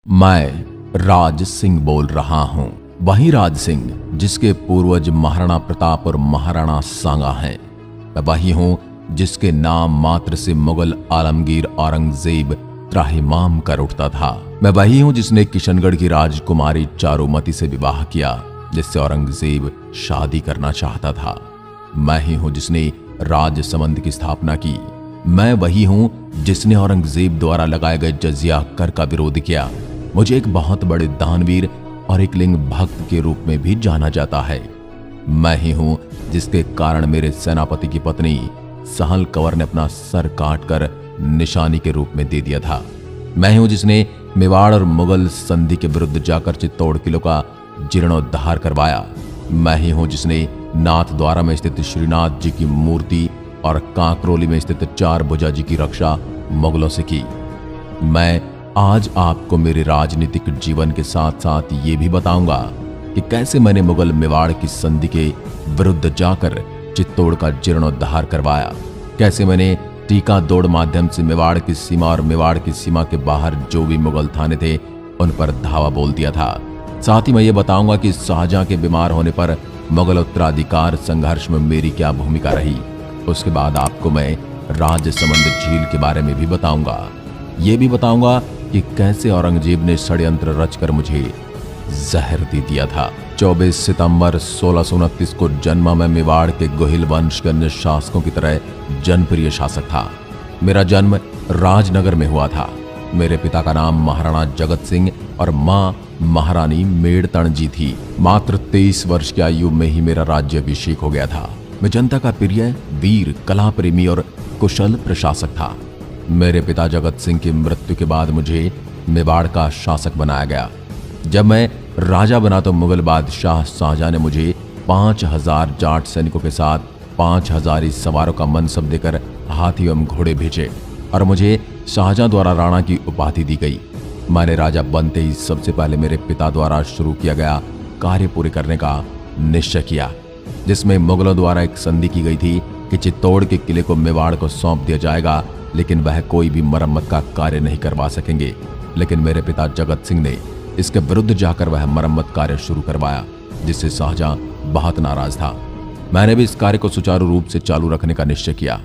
मैं राज सिंह बोल रहा हूँ। वही राज सिंह जिसके पूर्वज महाराणा प्रताप और महाराणा सांगा हैं। मैं वही हूँ जिसके नाम मात्र से मुगल आलमगीर औरंगजेब त्राहिमाम कर उठता था। मैं वही हूँ जिसने किशनगढ़ की राजकुमारी चारुमती से विवाह किया, जिससे औरंगजेब शादी करना चाहता था। मैं ही हूँ जिसने राजसमंद की स्थापना की। मैं वही हूँ जिसने औरंगजेब द्वारा लगाए गए जजिया कर का विरोध किया। मुझे एक बहुत बड़े दानवीर और एक लिंग भक्त के रूप में भी जाना जाता है। मैं ही हूं जिसके कारण मेरे सेनापति की पत्नी सहल कंवर ने अपना सर काटकर निशानी के रूप में दे दिया था। मैं ही हूं जिसने मेवाड़ और मुगल संधि के विरुद्ध जाकर चित्तौड़ किले का जीर्णोद्धार करवाया। मैं ही हूं जिसने नाथ द्वारा में स्थित श्रीनाथ जी की मूर्ति और कांकरोली में स्थित चार भुजा जी की रक्षा मुगलों से की। मैं आज आपको मेरे राजनीतिक जीवन के साथ साथ ये भी बताऊंगा कि कैसे मैंने मुगल मेवाड़ की संधि के विरुद्ध जाकर चित्तौड़ का जीर्णोद्धार करवाया, कैसे मैंने टीका दौड़ माध्यम से मेवाड़ की सीमा और मेवाड़ की सीमा के बाहर जो भी मुगल थाने थे उन पर धावा बोल दिया था। साथ ही मैं ये बताऊंगा कि शाहजहां के बीमार होने पर मुगल उत्तराधिकार संघर्ष में मेरी क्या भूमिका रही। उसके बाद आपको मैं राजसमंद झील के बारे में भी बताऊंगा। ये भी बताऊंगा कि कैसे औरंगजेब ने षड्यंत्र रचकर मुझे जहर दे दिया था। 24 सितंबर 1629 को जन्मा मैं मेवाड़ के गोहिल वंश के अन्य शासकों की तरह जनप्रिय शासक था। मेरा जन्म राजनगर में हुआ था। मेरे पिता का नाम महाराणा जगत सिंह और मां महारानी मेड़तण जी थी। मात्र 23 वर्ष की आयु में ही मेरा राज्याभिषेक हो गया था। मैं जनता का प्रिय, वीर, कला प्रेमी और कुशल प्रशासक था। मेरे पिता जगत सिंह की मृत्यु के बाद मुझे मेवाड़ का शासक बनाया गया। जब मैं राजा बना तो मुगल बादशाह शाहजहां ने मुझे 5000 जाट सैनिकों के साथ 5000 सवारों का मनसब देकर हाथी एवं घोड़े भेजे और मुझे शाहजहां द्वारा राणा की उपाधि दी गई। मैंने राजा बनते ही सबसे पहले मेरे पिता द्वारा शुरू किया गया कार्य पूरे करने का निश्चय किया, जिसमें मुगलों द्वारा एक संधि की गई थी कि चित्तौड़ के किले को मेवाड़ को सौंप दिया जाएगा, लेकिन वह कोई भी मरम्मत का कार्य नहीं करवा सकेंगे। लेकिन मेरे पिता जगत सिंह ने इसके विरुद्ध जाकर वह मरम्मत कार्य शुरू करवाया, जिससे शाहजहां बहुत नाराज था। मैंने भी इस कार्य को सुचारू रूप से चालू रखने का निश्चय किया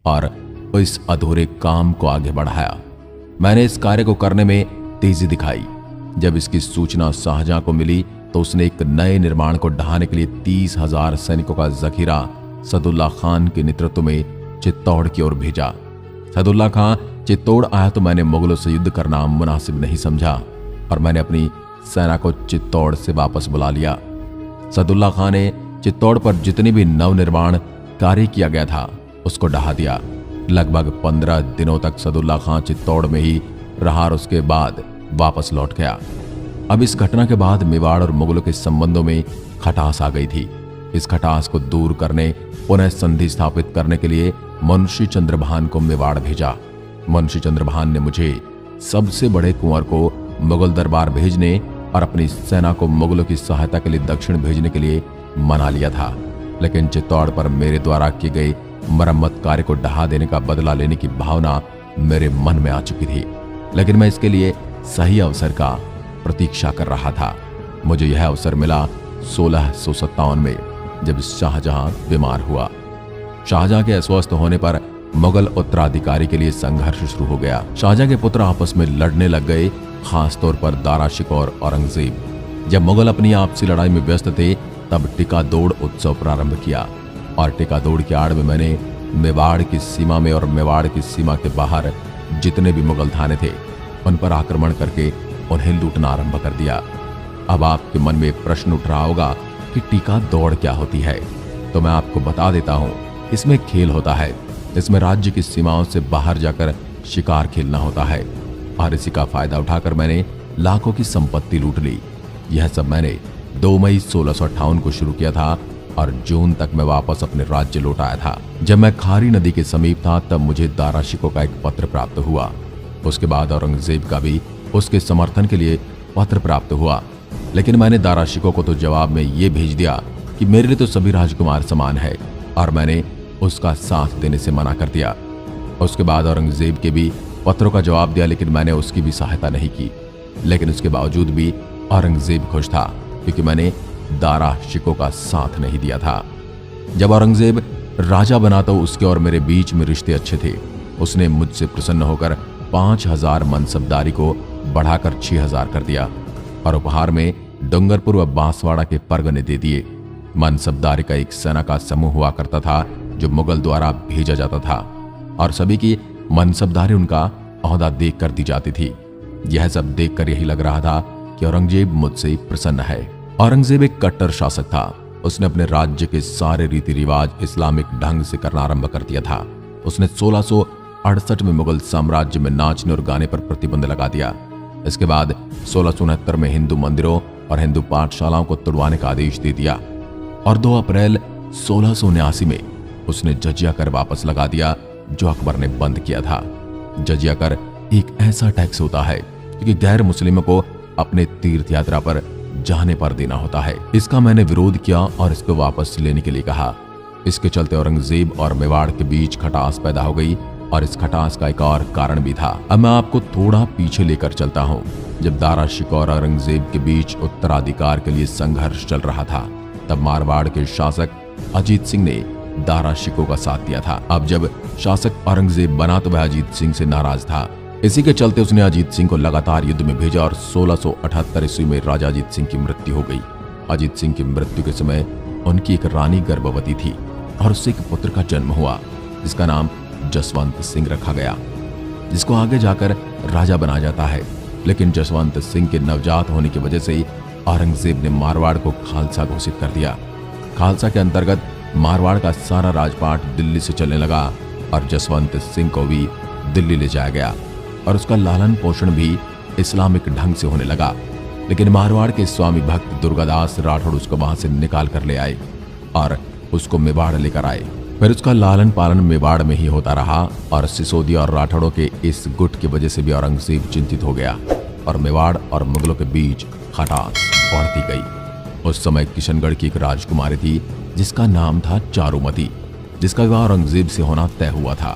और इस अधूरे काम को आगे बढ़ाया। मैंने इस कार्य को करने में तेजी दिखाई। जब इसकी सूचना शाहजहां को मिली तो उसने एक नए निर्माण को ढहाने के लिए 30,000 सैनिकों का जखीरा सदुल्ला खान के नेतृत्व में चित्तौड़ की ओर भेजा। सदुल्ला खां चित्तौड़ आया तो मैंने मुगलों से युद्ध करना मुनासिब नहीं समझा और मैंने अपनी सेना को चित्तौड़ से वापस बुला लिया। सदुल्ला खां ने चित्तौड़ पर जितने भी नवनिर्माण कार्य किया गया था उसको ढहा दिया। लगभग 15 दिनों तक सदुल्ला खां चित्तौड़ में ही रहा और उसके बाद वापस लौट गया। अब इस घटना के बाद मेवाड़ और मुगलों के संबंधों में खटास आ गई थी। इस खटास को दूर करने, पुनः संधि स्थापित करने के लिए मुंशी चंद्रभान को मेवाड़ भेजा। मुंशी चंद्रभान ने मुझे सबसे बड़े कुंवर को मुगल दरबार भेजने और अपनी सेना को मुगलों की सहायता के लिए दक्षिण भेजने के लिए मना लिया था। लेकिन चित्तौड़ पर मेरे द्वारा किए गए मरम्मत कार्य को ढहा देने का बदला लेने की भावना मेरे मन में आ चुकी थी, लेकिन मैं इसके लिए सही अवसर का प्रतीक्षा कर रहा था। मुझे यह अवसर मिला 1657 में, जब शाहजहां बीमार हुआ। शाहजहां के अस्वस्थ होने पर मुगल उत्तराधिकारी के लिए संघर्ष शुरू हो गया। शाहजहां के पुत्र आपस में लड़ने लग गए, खास तौर पर दारा शिकोह और औरंगजेब। जब मुगल अपनी आपसी लड़ाई में व्यस्त थे तब टिका दौड़ उत्सव प्रारंभ किया और टिका दौड़ की आड़ में मैंने मेवाड़ की सीमा में और मेवाड़ की सीमा के बाहर जितने भी मुगल थाने थे उन पर आक्रमण करके उन्हें लूटना आरंभ कर दिया। अब आपके मन में प्रश्न उठ रहा होगा कि टीका दौड़ क्या होती है, तो मैं आपको बता देता हूँ। इसमें खेल होता है। इसमें राज्य की सीमाओं से बाहर जाकर शिकार खेलना होता है और इसी का फायदा उठाकर मैंने लाखों की संपत्ति लूट ली। यह सब मैंने 2 मई 1658 को शुरू किया था और जून तक मैं वापस अपने राज्य लौट आया था। जब मैं खारी नदी के समीप था तब मुझे दारा शिकोह का एक पत्र प्राप्त हुआ। उसके बाद औरंगजेब का भी उसके समर्थन के लिए पत्र प्राप्त हुआ, लेकिन मैंने दारा शिकोह को तो जवाब में ये भेज दिया कि मेरे लिए तो सभी राजकुमार समान है और मैंने उसका साथ देने से मना कर दिया। उसके बाद औरंगजेब के भी पत्रों का जवाब दिया, लेकिन मैंने उसकी भी सहायता नहीं की। लेकिन उसके बावजूद भी औरंगजेब खुश था, क्योंकि मैंने दारा शिकोह का साथ नहीं दिया था। जब औरंगजेब राजा बना तो उसके और मेरे बीच में रिश्ते अच्छे थे। उसने मुझसे प्रसन्न होकर 5000 मनसबदारी को बढ़ाकर 6000 कर दिया और उपहार में डूंगरपुर व बांसवाड़ा के परगने दे दिए। मनसबदारी का एक सेना का समूह हुआ करता था जो मुगल द्वारा भेजा जाता था और सभी की मनसबदारी उनका ओहदा देख कर दी जाती थी। यह सब देखकर यही लग रहा था कि औरंगजेब मुझसे प्रसन्न है। औरंगजेब एक कट्टर शासक था। उसने अपने राज्य के सारे रीति रिवाज इस्लामिक ढंग से करना आरंभ कर दिया था। उसने 1668 में मुगल साम्राज्य में नाचने और गाने पर प्रतिबंध लगा दिया। इसके बाद 1669 में हिंदू मंदिरों और हिंदू पाठशालाओं को तुड़वाने का आदेश दे दिया और 2 अप्रैल 1679 में उसने जजिया कर वापस लगा दिया जो अकबर ने बंद किया था। जजिया कर एक ऐसा टैक्स होता है क्योंकि गैर मुस्लिमों को अपने तीर्थ यात्रा पर जाने पर देना होता है। इसका मैंने विरोध किया और इसको वापस लेने के लिए कहा। इसके चलते औरंगजेब और मेवाड़ के बीच खटास पैदा हो गई और इस खटास का एक और कारण भी था। अब मैं आपको थोड़ा पीछे लेकर चलता हूँ। जब दारा शिकोह और औरंगजेब के बीच उत्तराधिकार के लिए संघर्ष चल रहा था, तब मारवाड़ के शासक अजीत सिंह ने दारा शिकोह का साथ दिया था। अब जब शासक औरंगजेब बना तो वह अजीत सिंह से नाराज था। इसी के चलते उसने अजीत सिंह को लगातार युद्ध में भेजा और 1678 ईस्वी में राजा अजीत सिंह की मृत्यु हो गई। अजीत सिंह की मृत्यु के समय उनकी एक रानी गर्भवती थी और उससे एक पुत्र का जन्म हुआ जिसका नाम जसवंत सिंह रखा गया, जिसको आगे जाकर राजा बनाया जाता है। लेकिन जसवंत सिंह के नवजात होने की वजह से औरंगजेब ने मारवाड़ को खालसा घोषित कर दिया। खालसा के अंतर्गत मारवाड़ का सारा राजपाट दिल्ली से चलने लगा और जसवंत सिंह को भी दिल्ली ले जाया गया और उसका लालन पोषण भी इस्लामिक ढंग से होने लगा। लेकिन मारवाड़ के स्वामी भक्त दुर्गादास राठौड़ उसको वहां से निकाल कर ले आए और उसको मेवाड़ लेकर आए। फिर उसका लालन पालन मेवाड़ में ही होता रहा और सिसोदिया और राठौड़ों के इस गुट की वजह से भी औरंगजेब चिंतित हो गया और मेवाड़ और मुगलों के बीच खटास बढ़ती गई। उस समय किशनगढ़ की एक राजकुमारी थी जिसका नाम था चारुमती, जिसका विवाह औरंगजेब से होना तय हुआ था।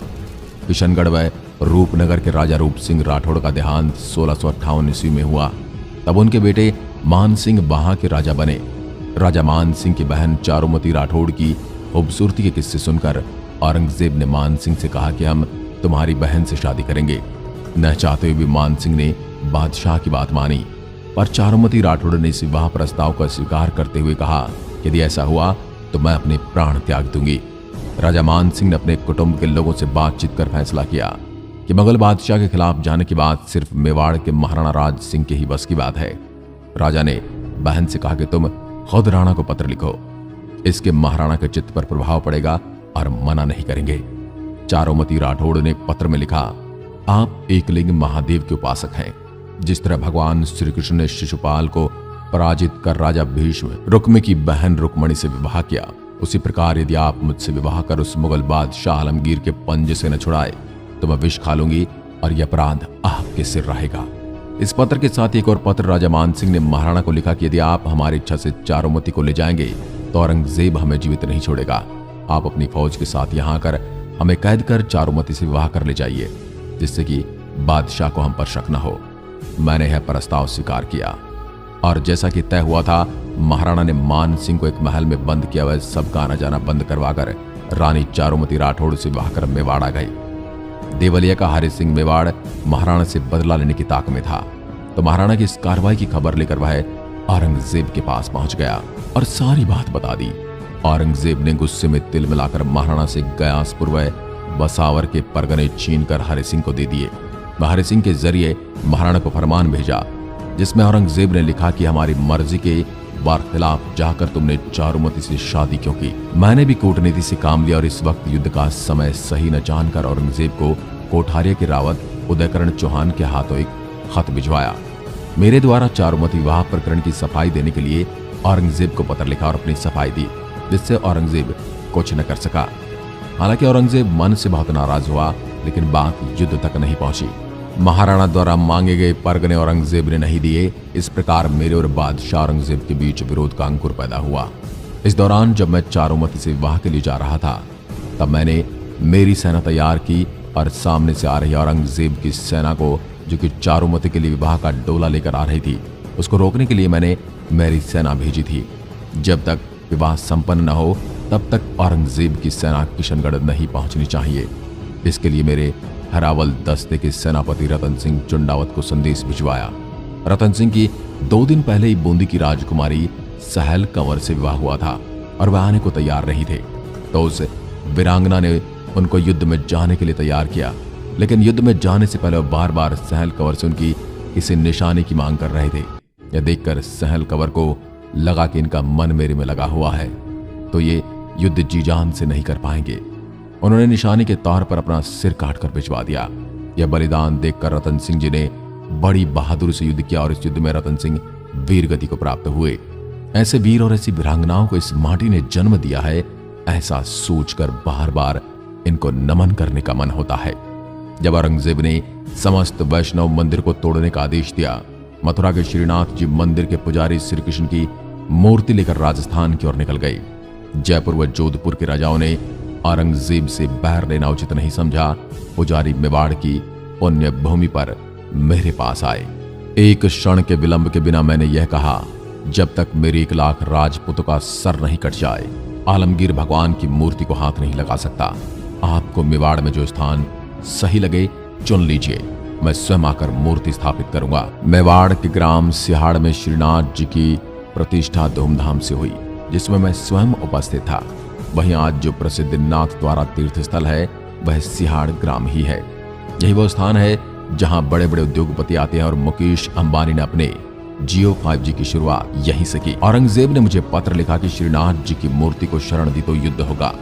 किशनगढ़ व रूपनगर के राजा रूप सिंह राठौड़ का देहांत 1658 ईस्वी में हुआ। तब उनके बेटे मान सिंह वहां के राजा बने। राजा मान सिंह की बहन चारुमती राठौड़ की खूबसूरती के किस्से सुनकर औरंगजेब ने मान सिंह से कहा कि हम तुम्हारी बहन से शादी करेंगे। न चाहते हुए भी मान सिंह ने बादशाह की बात मानी, पर चारुमती राठौड़ ने इस विवाह प्रस्ताव को स्वीकार करते हुए कहा कि यदि ऐसा हुआ तो मैं अपने प्राण त्याग दूंगी। राजा मान सिंह ने अपने कुटुंब के लोगों से बातचीत कर फैसला किया कि मुगल बादशाह के खिलाफ जाने की बात सिर्फ मेवाड़ के महाराणा राज सिंह के ही बस की बात है। राजा ने बहन से कहा कि तुम खुद राणा को पत्र लिखो, इसके महाराणा के चित्त पर प्रभाव पड़ेगा और मना नहीं करेंगे। चारुमती राठौड़ ने पत्र में लिखा, आप एकलिंग महादेव के उपासक हैं। जिस तरह भगवान श्री कृष्ण ने शिशुपाल को पराजित कर राजा भीष्म रुक्मी की बहन रुक्मणी से विवाह किया, उसी प्रकार यदि आप मुझसे विवाह कर उस मुगल बादशाह आलमगीर के पंजे से न छुड़ाए तो मैं विष खा लूंगी और यह अपराध आपके सिर रहेगा। इस पत्र के साथ एक और पत्र राजा मान सिंह ने महाराणा को लिखा कि यदि आप हमारी इच्छा से चारुमती को ले जाएंगे तो औरंगजेब हमें जीवित नहीं छोड़ेगा। आप अपनी फौज के साथ यहाँ आकर हमें कैद कर चारुमती से विवाह कर ले जाइए, जिससे कि बादशाह को हम पर शक न हो। मैंने यह प्रस्ताव स्वीकार किया और जैसा कि तय हुआ था, महाराणा ने मान सिंह को एक महल में बंद किया हुआ सबका आना जाना बंद करवाकर रानी चारुमती राठौड़ से विवाह कर मेवाड़ आ गई। देवलिया का हरि सिंह मेवाड़ महाराणा से बदला लेने की ताक में था, तो महाराणा की इस कार्रवाई की खबर लेकर वह औरंगजेब के पास पहुंच गया और सारी बात बता दी। औरंगजेब ने गुस्से में तिल मिलाकर महाराणा से गयासपुर व बसावर के परगने छीनकर हरि सिंह को दे दिए। हरि सिंह के जरिए महाराणा को फरमान भेजा जिसमें औरंगजेब ने लिखा कि हमारी मर्जी के बरखिलाफ जाकर तुमने चारुमती से शादी क्यों की। मैंने भी कूटनीति से काम लिया और इस वक्त युद्ध का समय सही न जानकर औरंगजेब को कोठारिया के रावत उदयकरण चौहान के हाथों एक खत भिजवाया। मेरे द्वारा चारुमती विवाह प्रकरण की सफाई देने के लिए औरंगजेब को पत्र लिखा और अपनी सफाई दी, जिससे औरंगजेब कुछ न कर सका। हालांकि औरंगजेब मन से बहुत नाराज हुआ, लेकिन बात युद्ध तक नहीं पहुंची। महाराणा द्वारा मांगे गए परगने औरंगजेब ने नहीं दिए। इस प्रकार मेरे और बादशाह औरंगजेब के बीच विरोध का अंकुर पैदा हुआ। इस दौरान जब मैं चारुमती से विवाह के लिए जा रहा था, तब मैंने मेरी सेना तैयार की और सामने से आ रही औरंगजेब की सेना को जो कि चारुमती के लिए विवाह का डोला लेकर आ रही थी, उसको रोकने के लिए मैंने मेरी सेना भेजी थी। जब तक विवाह संपन्न न हो तब तक औरंगजेब की सेना किशनगढ़ नहीं पहुंचनी चाहिए। इसके लिए मेरे हरावल दस्ते के सेनापति रतन सिंह चुंडावत को संदेश भिजवाया। रतन सिंह की 2 दिन पहले ही बूंदी की राजकुमारी सहल कंवर से विवाह हुआ था और वह आने को तैयार नहीं थे, तो उस वीरांगना ने उनको युद्ध में जाने के लिए तैयार किया। लेकिन युद्ध में जाने से पहले वह बार बार सहल कंवर से उनकी किसी निशाने की मांग कर रहे थे। यह देखकर सहल कंवर को लगा कि इनका मन मेरे में लगा हुआ है, तो ये युद्ध जी जान से नहीं कर पाएंगे। उन्होंने निशाने के तौर पर अपना सिर काटकर भिजवा दिया। यह बलिदान देखकर रतन सिंह जी ने बड़ी बहादुरी से युद्ध किया और इस युद्ध में रतन सिंह वीर गति को प्राप्त हुए। ऐसे वीर और ऐसी वीरांगनाओं को इस माटी ने जन्म दिया है, ऐसा सोचकर बार बार इनको नमन करने का मन होता है। जब औरंगजेब ने समस्त वैष्णव मंदिर को तोड़ने का आदेश दिया, मथुरा के श्रीनाथ जी मंदिर के पुजारी श्री कृष्ण की मूर्ति लेकर राजस्थान की ओर निकल गए। जयपुर व जोधपुर के राजाओं ने औरंगजेब से बैर लेना उचित नहीं समझा। पुजारी मेवाड़ की पुण्य भूमि पर मेरे पास आए। एक क्षण के विलंब के बिना मैंने यह कहा, जब तक मेरे 1 लाख राजपूतों का सर नहीं कट जाए, आलमगीर भगवान की मूर्ति को हाथ नहीं लगा सकता। आपको मेवाड़ में जो स्थान सही लगे चुन लीजिए, मैं स्वयं आकर मूर्ति स्थापित करूंगा। मेवाड़ के ग्राम सिहाड़ में श्रीनाथ जी की प्रतिष्ठा धूमधाम से हुई, जिसमें मैं स्वयं उपस्थित था। वहीं आज जो प्रसिद्ध नाथ द्वारा तीर्थ स्थल है वह सिहाड़ ग्राम ही है। यही वो स्थान है जहां बड़े बड़े उद्योगपति आते हैं और मुकेश अंबानी ने अपने जियो 5G की शुरुआत यहीं से की। औरंगजेब ने मुझे पत्र लिखा कि श्रीनाथ जी की मूर्ति को शरण दी तो युद्ध होगा।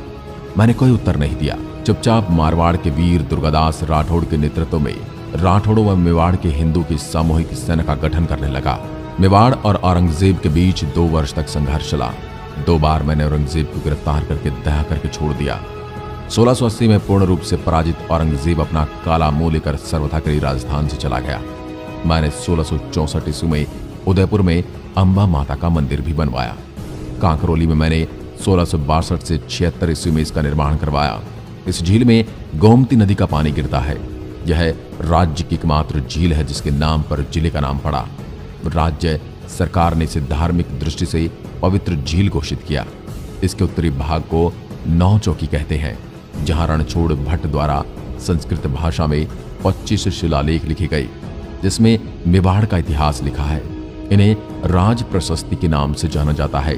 मैंने कोई उत्तर नहीं दिया। चुपचाप मारवाड़ के वीर दुर्गादास राठौड़ के नेतृत्व में राठौड़ों व मेवाड़ के हिंदू की सामूहिक सेना का गठन करने लगा। मेवाड़ और औरंगजेब के बीच 2 वर्ष तक संघर्ष चला। 2 बार मैंने औरंगजेब को गिरफ्तार करके दया करके छोड़ दिया। 1680 में पूर्ण रूप से पराजित औरंगजेब अपना काला मुंह लेकर सर्वथा के लिए राजस्थान से चला गया। मैंने 1664 ईस्वी में उदयपुर में अंबा माता का मंदिर भी बनवाया। कांकरोली में मैंने 1662 से 76 ईस्वी में इसका निर्माण करवाया। इस झील में गोमती नदी का पानी गिरता है। यह राज्य की एकमात्र झील है जिसके नाम पर जिले का नाम पड़ा। राज्य सरकार ने इसे धार्मिक दृष्टि से पवित्र झील घोषित किया। इसके उत्तरी भाग को नौ चौकी कहते हैं, जहां रणछोड़ भट्ट द्वारा संस्कृत भाषा में 25 शिलालेख लिखे गए, जिसमें मेवाड़ का इतिहास लिखा है। इन्हें राज प्रशस्ति के नाम से जाना जाता है,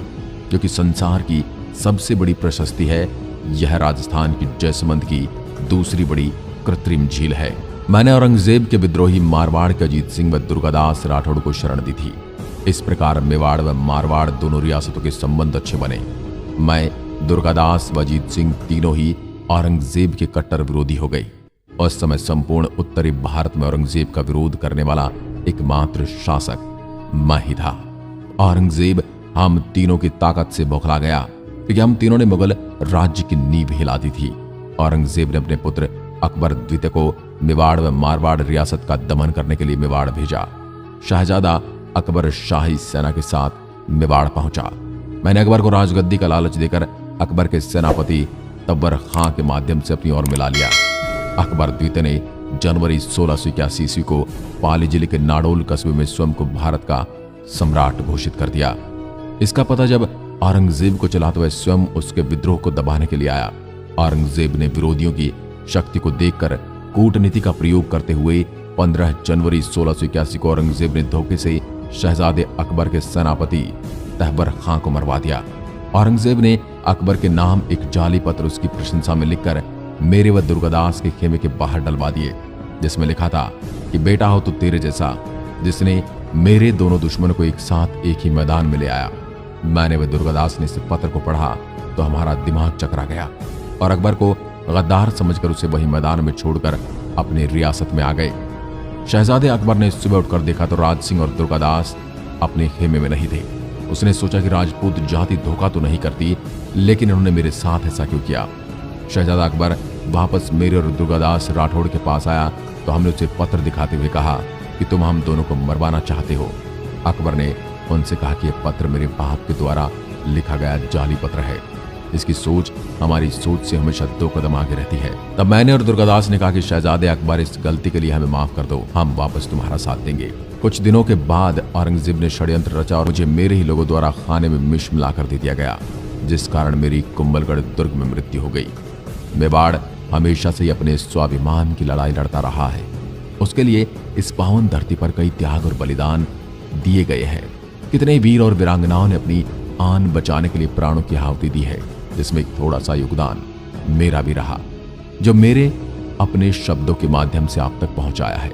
जो कि संसार की सबसे बड़ी प्रशस्ति है। यह राजस्थान की जैसमंद की दूसरी बड़ी कृत्रिम झील है। मैंने औरंगजेब के विद्रोही मारवाड़ के अजीत सिंह व दुर्गादास राठौड़ को शरण दी थी। इस प्रकार मेवाड़ व मारवाड़ दोनों रियासतों के संबंध अच्छे बने। मैं, दुर्गादास व अजीत सिंह तीनों ही औरंगजेब के कट्टर विरोधी हो गए। उस समय संपूर्ण उत्तरी भारत में औरंगजेब का विरोध करने वाला एकमात्र शासक मैं ही था। औरंगजेब हम तीनों की ताकत से बौखला गया, क्योंकि हम तीनों ने मुगल राज्य की नींव हिला दी थी। औरंगजेब ने अपने पुत्र अकबर द्वितीय को मेवाड़ व मारवाड़ रियासत का दमन करने के लिए मेवाड़ भेजा। शहजादा अकबर शाही सेना के साथ मेवाड़ पहुंचा। मैंने अकबर को राजगद्दी का लालच देकर अकबर के सेनापति तब्बर खां के माध्यम से अपनी ओर मिला लिया। अकबर द्वितीय ने जनवरी 1681 ईस्वी को पाली जिले के नाडोल कस्बे में स्वयं को भारत का सम्राट घोषित कर दिया। इसका पता जब औरंगजेब को चला तो वह स्वयं उसके विद्रोह को दबाने के लिए आया। औरंगजेब ने विरोधियों की शक्ति को देखकर कूटनीति का प्रयोग करते हुए 15 जनवरी 1681 को औरंगजेब ने धोखे से शहजादे अकबर के सेनापति तहबर खां को मरवा दिया। औरंगजेब ने अकबर के नाम एक जाली पत्र उसकी प्रशंसा में लिखकर मेरे व दुर्गादास के खेमे के बाहर डलवा दिए, जिसमें लिखा था कि बेटा हो तो तेरे जैसा, जिसने मेरे दोनों दुश्मनों को एक साथ एक ही मैदान में ले आया। मैंने व दुर्गादास ने इस पत्र को पढ़ा तो हमारा दिमाग चकरा गया और अकबर को गद्दार समझकर उसे वही मैदान में छोड़कर अपनी रियासत में आ गए। शहजादे अकबर ने सुबह उठकर देखा तो राज सिंह और दुर्गादास अपने खेमे में नहीं थे। उसने सोचा कि राजपूत जाति धोखा तो नहीं करती, लेकिन इन्होंने मेरे साथ ऐसा क्यों किया। शहजादा अकबर वापस मेरे और दुर्गादास राठौड़ के पास आया तो हमने उसे पत्र दिखाते हुए कहा कि तुम हम दोनों को मरवाना चाहते हो। अकबर ने उनसे कहा कि यह पत्र मेरे बाप के द्वारा लिखा गया जाली पत्र है। इसकी सोच हमारी सोच से हमेशा 2 कदम आगे रहती है। तब मैंने और दुर्गादास ने कहा कि शहजादे अकबर, इस गलती के लिए हमें माफ कर दो, हम वापस तुम्हारा साथ देंगे। कुछ दिनों के बाद औरंगजेब ने षड्यंत्र रचा और मुझे मेरे ही लोगों द्वारा खाने में मिश मिलाकर दे दिया गया, जिस कारण मेरी कुंभलगढ़ दुर्ग में मृत्यु हो गई। मेवाड़ हमेशा से ही अपने स्वाभिमान की लड़ाई लड़ता रहा है। उसके लिए इस पावन धरती पर कई त्याग और बलिदान दिए गए हैं। कितने वीर और वीरांगनाओं ने अपनी आन बचाने के लिए प्राणों की आहुति दी है, जिसमें एक थोड़ा सा योगदान मेरा भी रहा, जो मेरे अपने शब्दों के माध्यम से आप तक पहुंचाया है।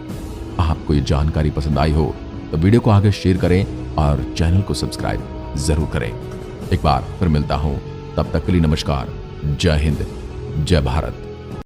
आपको ये जानकारी पसंद आई हो तो वीडियो को आगे शेयर करें और चैनल को सब्सक्राइब जरूर करें। एक बार फिर मिलता हूं, तब तक के लिए नमस्कार, जय हिंद, जय भारत।